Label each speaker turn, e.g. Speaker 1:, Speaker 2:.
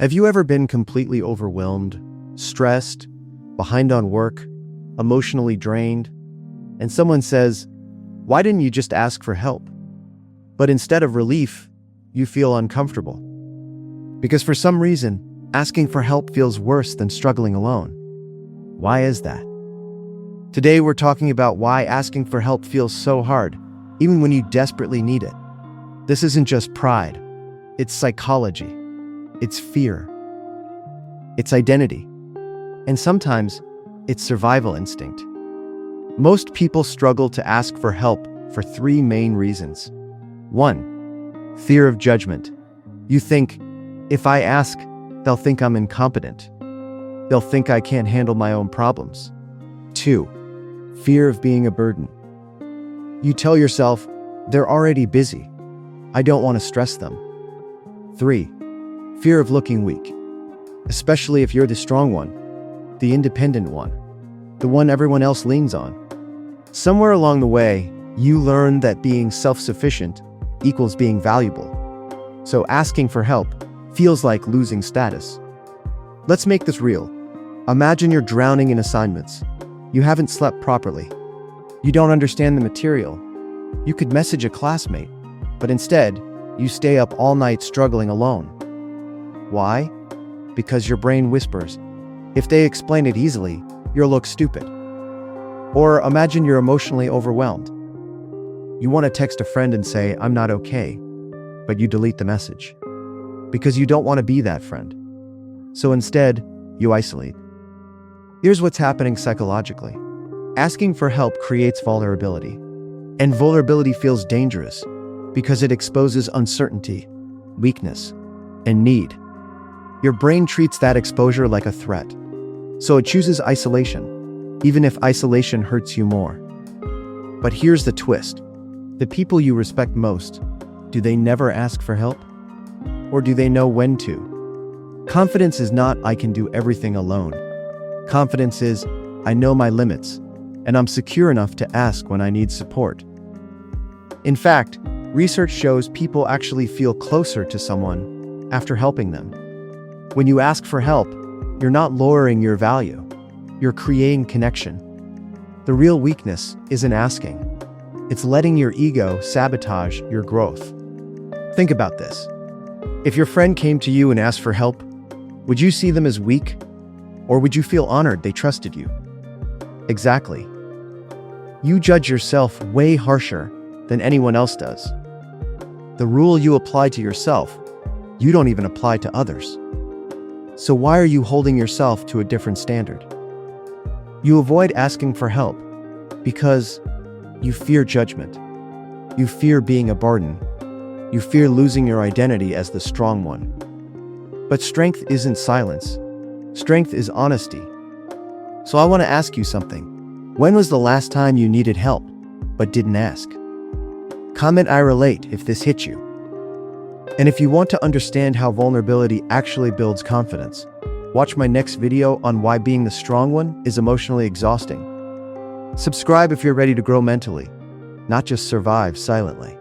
Speaker 1: Have you ever been completely overwhelmed, stressed, behind on work, emotionally drained, and someone says, "Why didn't you just ask for help?" But instead of relief, you feel uncomfortable. Because for some reason, asking for help feels worse than struggling alone. Why is that? Today we're talking about why asking for help feels so hard, even when you desperately need it. This isn't just pride, it's psychology. It's fear. It's identity. And sometimes, it's survival instinct. Most people struggle to ask for help for three main reasons. 1. Fear of judgment. You think, if I ask, they'll think I'm incompetent. They'll think I can't handle my own problems. 2. Fear of being a burden. You tell yourself, they're already busy. I don't want to stress them. 3. Fear of looking weak, especially if you're the strong one, the independent one, the one everyone else leans on. Somewhere along the way, you learn that being self-sufficient equals being valuable. So asking for help feels like losing status. Let's make this real. Imagine you're drowning in assignments. You haven't slept properly. You don't understand the material. You could message a classmate, but instead, you stay up all night struggling alone. Why? Because your brain whispers, if they explain it easily, you'll look stupid. Or imagine you're emotionally overwhelmed. You want to text a friend and say, "I'm not okay," but you delete the message. Because you don't want to be that friend. So instead, you isolate. Here's what's happening psychologically. Asking for help creates vulnerability. And vulnerability feels dangerous because it exposes uncertainty, weakness, and need. Your brain treats that exposure like a threat, so it chooses isolation, even if isolation hurts you more. But here's the twist. The people you respect most, do they never ask for help? Or do they know when to? Confidence is not, "I can do everything alone." Confidence is, "I know my limits, and I'm secure enough to ask when I need support." In fact, research shows people actually feel closer to someone after helping them. When you ask for help, you're not lowering your value. You're creating connection. The real weakness isn't asking. It's letting your ego sabotage your growth. Think about this. If your friend came to you and asked for help, would you see them as weak? Or would you feel honored they trusted you? Exactly. You judge yourself way harsher than anyone else does. The rule you apply to yourself, you don't even apply to others. So why are you holding yourself to a different standard? You avoid asking for help because you fear judgment. You fear being a burden. You fear losing your identity as the strong one. But strength isn't silence. Strength is honesty. So I want to ask you something. When was the last time you needed help, but didn't ask? Comment "I relate" if this hit you. And if you want to understand how vulnerability actually builds confidence, watch my next video on why being the strong one is emotionally exhausting. Subscribe if you're ready to grow mentally, not just survive silently.